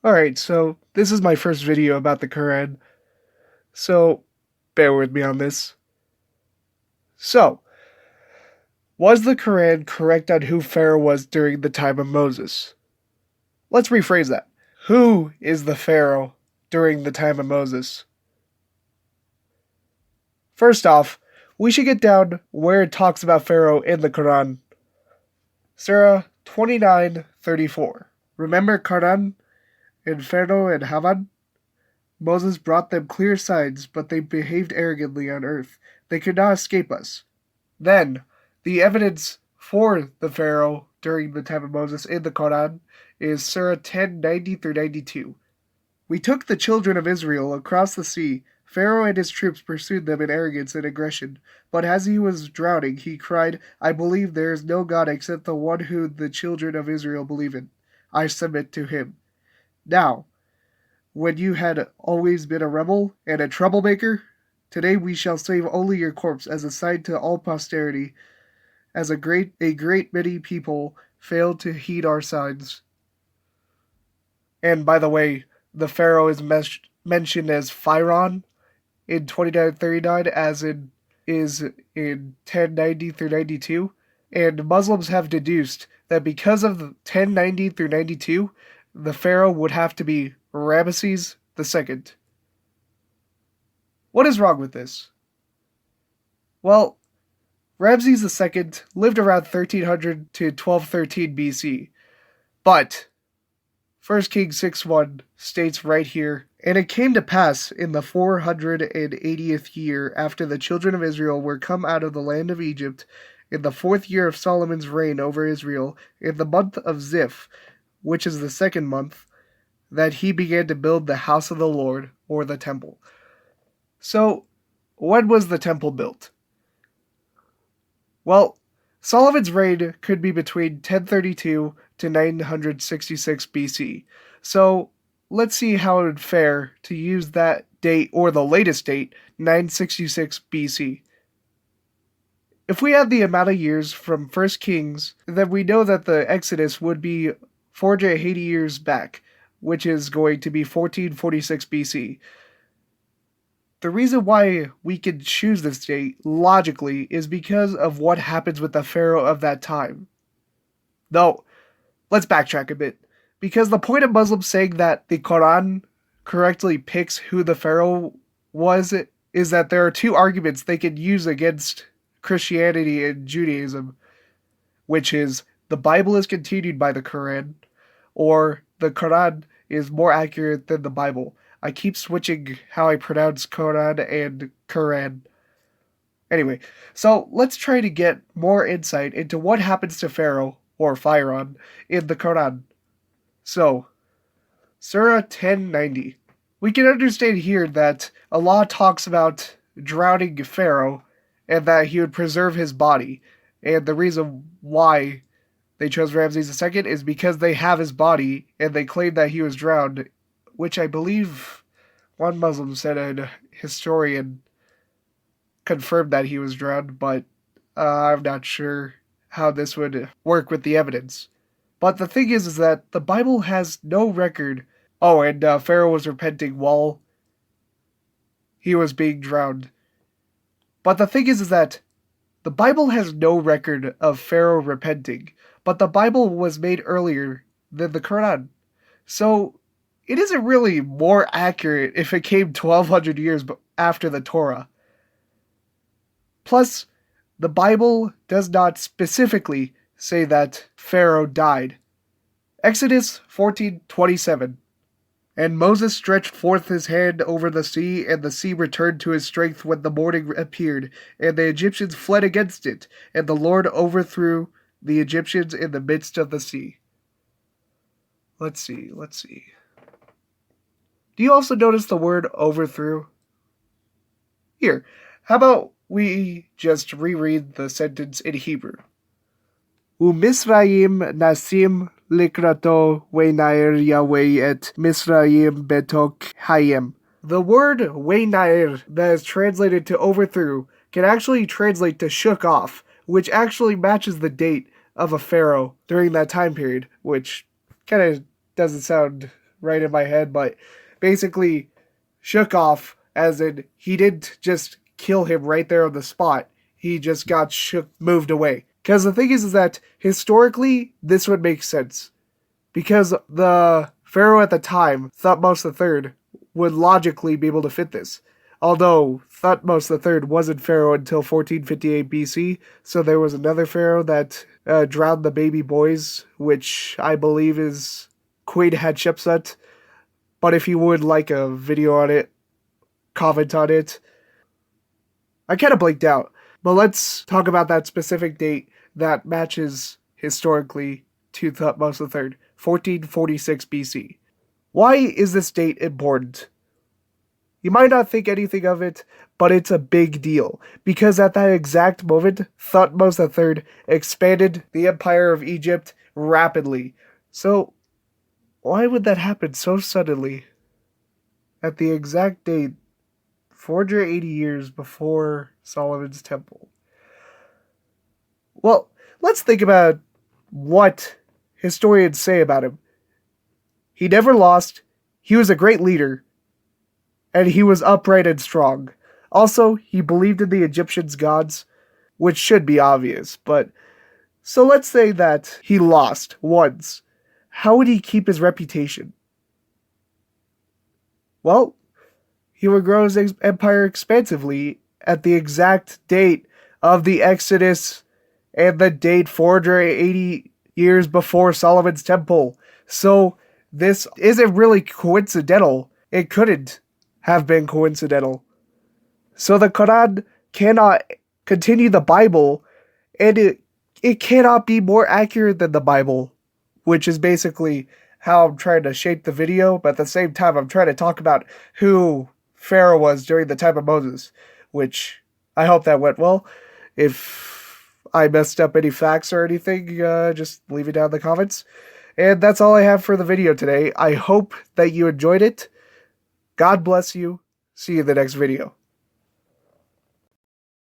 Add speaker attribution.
Speaker 1: Alright, so this is my first video about the Qur'an, so bear with me on this. So, was the Qur'an correct on who Pharaoh was during the time of Moses? Let's rephrase that. Who is the Pharaoh during the time of Moses? First off, we should get down where it talks about Pharaoh in the Quran. Surah 29:34. Remember Quran and Pharaoh and Haman? Moses brought them clear signs, but they behaved arrogantly on earth. They could not escape us. Then, the evidence for the Pharaoh during the time of Moses in the Quran is Surah 10:90-92. We took the children of Israel across the sea. Pharaoh and his troops pursued them in arrogance and aggression. But as he was drowning, he cried, I believe there is no God except the one who the children of Israel believe in. I submit to him. Now, when you had always been a rebel and a troublemaker, today we shall save only your corpse as a sign to all posterity, as a great many people failed to heed our signs. And by the way, the Pharaoh is mentioned as Pharaoh in 29:39, as in 10:90-92, and Muslims have deduced that because of the 10:90-92, the Pharaoh would have to be Ramesses II. What is wrong with this? Well, Ramses II lived around 1300 to 1213 BC, but 1 Kings 6:1 states right here, and it came to pass in the 480th year after the children of Israel were come out of the land of Egypt, in the 4th year of Solomon's reign over Israel, in the month of Ziph, which is the 2nd month, that he began to build the house of the Lord, or the temple. So, when was the temple built? Well, Solomon's reign could be between 1032 to 966 BC. So, let's see how it would fare to use that date, or the latest date, 966 BC. If we add the amount of years from 1 Kings, then we know that the Exodus would be 480 years back, which is going to be 1446 BC. The reason why we can choose this date, logically, is because of what happens with the Pharaoh of that time. Though, let's backtrack a bit, because the point of Muslims saying that the Quran correctly picks who the Pharaoh was is that there are two arguments they can use against Christianity and Judaism, which is the Bible is continued by the Quran, or the Quran is more accurate than the Bible. I keep switching how I pronounce Quran and Quran. Anyway, so let's try to get more insight into what happens to Pharaoh, or Pharaoh, in the Quran. So, Surah 10:90. We can understand here that Allah talks about drowning Pharaoh, and that he would preserve his body. And the reason why they chose Ramses II is because they have his body, and they claim that he was drowned, which I believe one Muslim said a historian confirmed that he was drowned, but I'm not sure how this would work with the evidence. But the thing is that the Bible has no record. Oh, and Pharaoh was repenting while he was being drowned. But the thing is that the Bible has no record of Pharaoh repenting, but the Bible was made earlier than the Quran. So, it isn't really more accurate if it came 1200 years after the Torah. Plus, the Bible does not specifically say that Pharaoh died. Exodus 14:27. And Moses stretched forth his hand over the sea, and the sea returned to his strength when the morning appeared, and the Egyptians fled against it, and the Lord overthrew the Egyptians in the midst of the sea. Let's see. Do you also notice the word overthrew? Here, how about we just reread the sentence in Hebrew? Umisraim nasim likrato weinair Yahweh et Misraim betok hayem. The word weinair that is translated to overthrew can actually translate to shook off, which actually matches the date of a pharaoh during that time period, which kind of doesn't sound right in my head, but basically shook off, as in he didn't just kill him right there on the spot. He just got shook, moved away. Because the thing is that historically, this would make sense. Because the Pharaoh at the time, Thutmose III, would logically be able to fit this. Although Thutmose III wasn't Pharaoh until 1458 BC, so there was another Pharaoh that drowned the baby boys, which I believe is Queen Hatshepsut. But if you would like a video on it, comment on it. I kind of blanked out, but let's talk about that specific date that matches historically to Thutmose III, 1446 BC. Why is this date important? You might not think anything of it, but it's a big deal, because at that exact moment, Thutmose III expanded the Empire of Egypt rapidly. So, why would that happen so suddenly? At the exact date, 480 years before Solomon's Temple. Well, let's think about what historians say about him. He never lost, he was a great leader, and he was upright and strong. Also, he believed in the Egyptians' gods, which should be obvious, but so let's say that he lost once. How would he keep his reputation? Well, he would grow his empire expansively at the exact date of the Exodus and the date 480 years before Solomon's Temple. So this isn't really coincidental. It couldn't have been coincidental. So the Qur'an cannot continue the Bible, and it cannot be more accurate than the Bible, which is basically how I'm trying to shape the video, but at the same time I'm trying to talk about who Pharaoh was during the time of Moses, which I hope that went well. If I messed up any facts or anything, just leave it down in the comments. And that's all I have for the video today. I hope that you enjoyed it. God bless you. See you in the next video.